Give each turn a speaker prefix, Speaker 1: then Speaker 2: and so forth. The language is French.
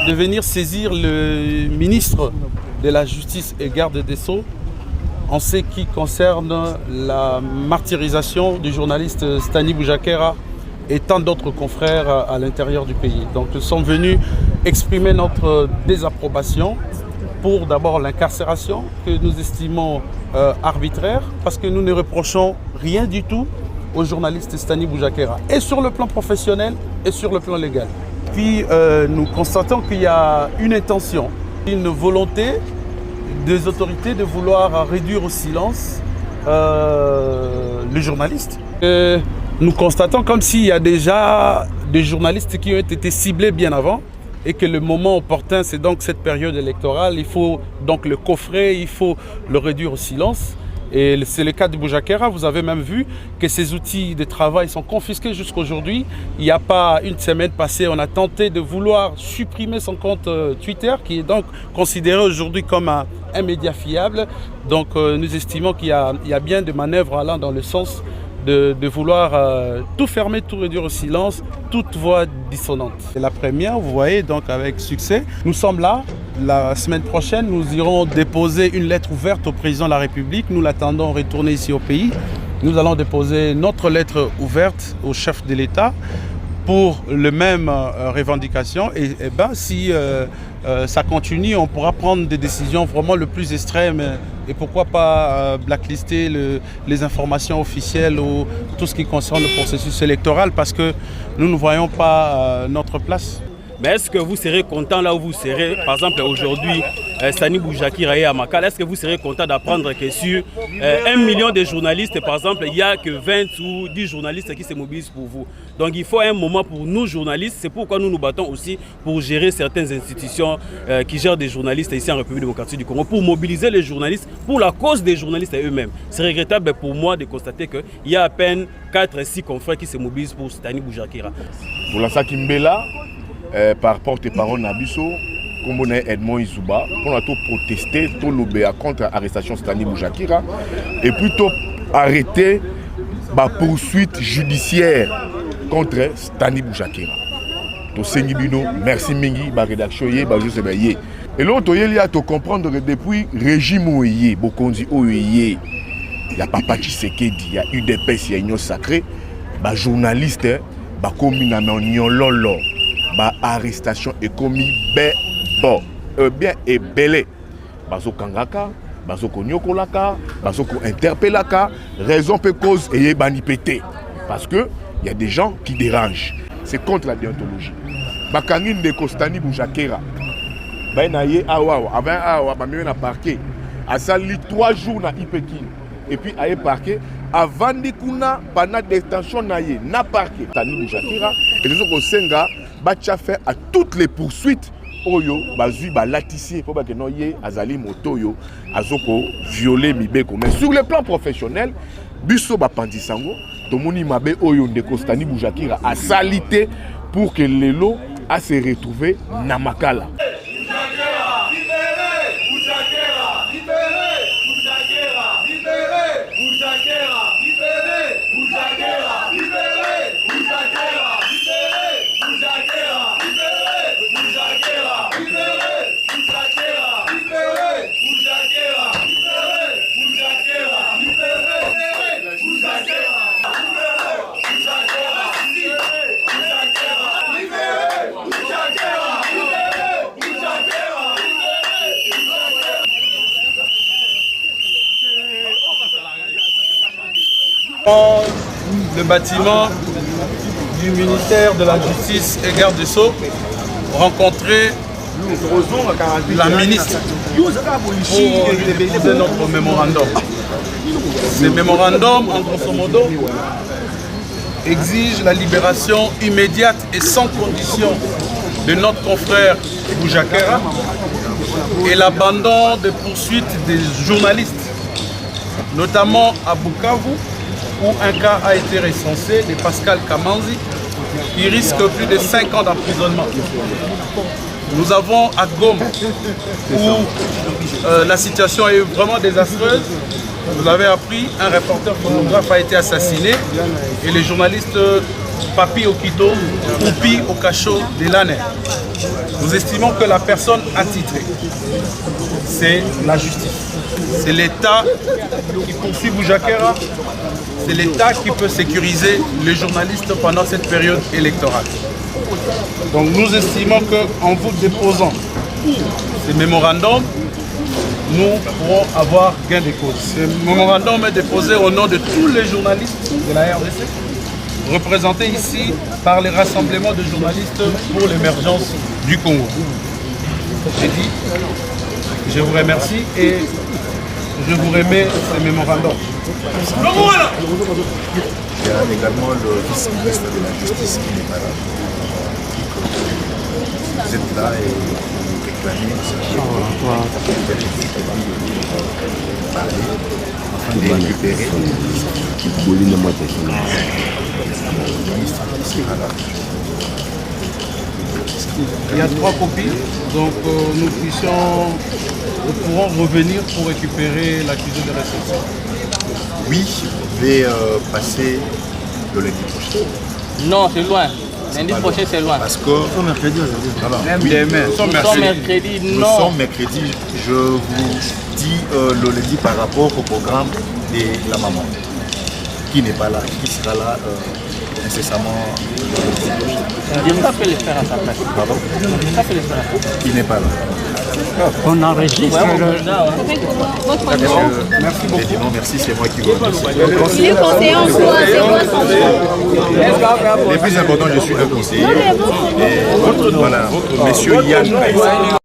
Speaker 1: De venir saisir le ministre de la Justice et Garde des Sceaux en ce qui concerne la martyrisation du journaliste Stani Boujakera et tant d'autres confrères à l'intérieur du pays. Donc nous sommes venus exprimer notre désapprobation pour d'abord l'incarcération que nous estimons arbitraire parce que nous ne reprochons rien du tout au journaliste Stani Boujakera et sur le plan professionnel et sur le plan légal. Puis nous constatons qu'il y a une intention, une volonté des autorités de vouloir réduire au silence le journaliste. Nous constatons comme s'il y a déjà des journalistes qui ont été ciblés bien avant et que le moment opportun, c'est donc cette période électorale. Il faut donc le coffrer, il faut le réduire au silence. Et c'est le cas de Boujakera. Vous avez même vu que ses outils de travail sont confisqués jusqu'à aujourd'hui. Il n'y a pas une semaine passée, on a tenté de vouloir supprimer son compte Twitter, qui est donc considéré aujourd'hui comme un média fiable. Donc nous estimons qu'il y a bien des manœuvres allant dans le sens de vouloir tout fermer, tout réduire au silence, toute voix dissonante. C'est la première, vous voyez, donc avec succès. Nous sommes là. La semaine prochaine, nous irons déposer une lettre ouverte au président de la République. Nous l'attendons retourner ici au pays. Nous allons déposer notre lettre ouverte au chef de l'État pour le même revendication. Et si ça continue, on pourra prendre des décisions vraiment le plus extrêmes. Et pourquoi pas blacklister les informations officielles ou tout ce qui concerne le processus électoral parce que nous ne voyons pas notre place.
Speaker 2: Mais est-ce que vous serez content là où vous serez? Par exemple, aujourd'hui, Stani Boujakera est à Makala. Est-ce que vous serez content d'apprendre que sur 1 million de journalistes, par exemple, il n'y a que 20 ou 10 journalistes qui se mobilisent pour vous? Donc il faut un moment pour nous, journalistes. C'est pourquoi nous nous battons aussi pour gérer certaines institutions qui gèrent des journalistes ici en République démocratique du Congo, pour mobiliser les journalistes pour la cause des journalistes eux-mêmes. C'est regrettable pour moi de constater qu'il y a à peine 4-6 confrères qui se mobilisent pour Stani Boujakera.
Speaker 3: Pour la Sakimbela, par porte-parole Nabiso, comme on est Edmond Izouba, pour tout protester, tout l'obéir contre l'arrestation de Stani Boujakera et plutôt arrêter la poursuite judiciaire contre Stani Boujakera. To Sengibino, merci Mingi, la rédaction yé, ba juste yé. Et l'autre il y a à comprendre que depuis le régime où yé, Bokondi où yé, il y a Papa Tshisekedi, il y a UDPS, il y a Union Sacrée, les journalistes, les communes en lolo. Ba arrestation est commis bien et belé bazo kangaka bazo konyokolaka bazo ko interpellaka raison peut cause et bani pété parce que il y a des gens qui dérangent, c'est contre la déontologie. Bakangine de Stani Boujakera ba naye awa avant awa ba mieux na parquet a sali 3 jours na Ipekin et puis aye parquet avant dikuna pendant détention naye na parquet Stani Boujakera et les autres senga Bacha fait à toutes les poursuites oyo bazui ba latissier pour que noye azali motoyo azoko violer mibeko mais sur le plan professionnel biso ba pandisango tomoni mabe oyo ndeko Stani Boujakera a salité pour que lelo a se retrouver na Makala.
Speaker 1: Le bâtiment du ministère de la Justice et Garde des Sceaux rencontrer la ministre pour déposer notre mémorandum. Ce mémorandum, en grosso modo, exige la libération immédiate et sans condition de notre confrère Boujakera et l'abandon des poursuites des journalistes notamment à Bukavu, où un cas a été recensé de Pascal Kamanzi, qui risque plus de 5 ans d'emprisonnement. Nous avons à Goma, où la situation est vraiment désastreuse. Vous avez appris, un reporter photographe a été assassiné et les journalistes Papi Okito, Oupi Okacho de l'année. Nous estimons que la personne attitrée, c'est la justice. C'est l'État qui poursuit Boujakera. C'est l'État qui peut sécuriser les journalistes pendant cette période électorale. Donc nous estimons qu'en vous déposant ces mémorandums, nous pourrons avoir gain de cause. Ce mémorandum est déposé au nom de tous les journalistes de la RDC, représentés ici par les rassemblements de journalistes pour l'émergence du Congo. J'ai dit, je vous remercie et je vous remets ce mémorandum.
Speaker 4: Il y a également le vice-ministre de la Justice qui n'est pas là. Vous êtes là et vous réclamez parler afin de récupérer le ministre qui sera là.
Speaker 1: Il y a 3 copies, donc nous pourrons revenir pour récupérer l'accusé de réception.
Speaker 4: Oui, vous devez passer le lundi prochain.
Speaker 5: Non, c'est loin. Lundi prochain, c'est loin.
Speaker 4: Parce que... Nous sommes mercredi aujourd'hui.
Speaker 5: Nous sommes mercredi.
Speaker 4: Je vous dis le lundi par rapport au programme de la maman, qui n'est pas là, qui sera là incessamment.
Speaker 5: Ça peut le faire à sa place.
Speaker 4: Pardon?
Speaker 5: Ça peut le faire à sa place.
Speaker 4: Qui n'est pas là.
Speaker 6: On enregistre
Speaker 4: Merci beaucoup. Non, merci, c'est moi qui vous remercie.
Speaker 7: Il est conseiller en quoi?
Speaker 4: Le plus important, je suis un conseiller. Et voilà, monsieur Yann Kaïsa.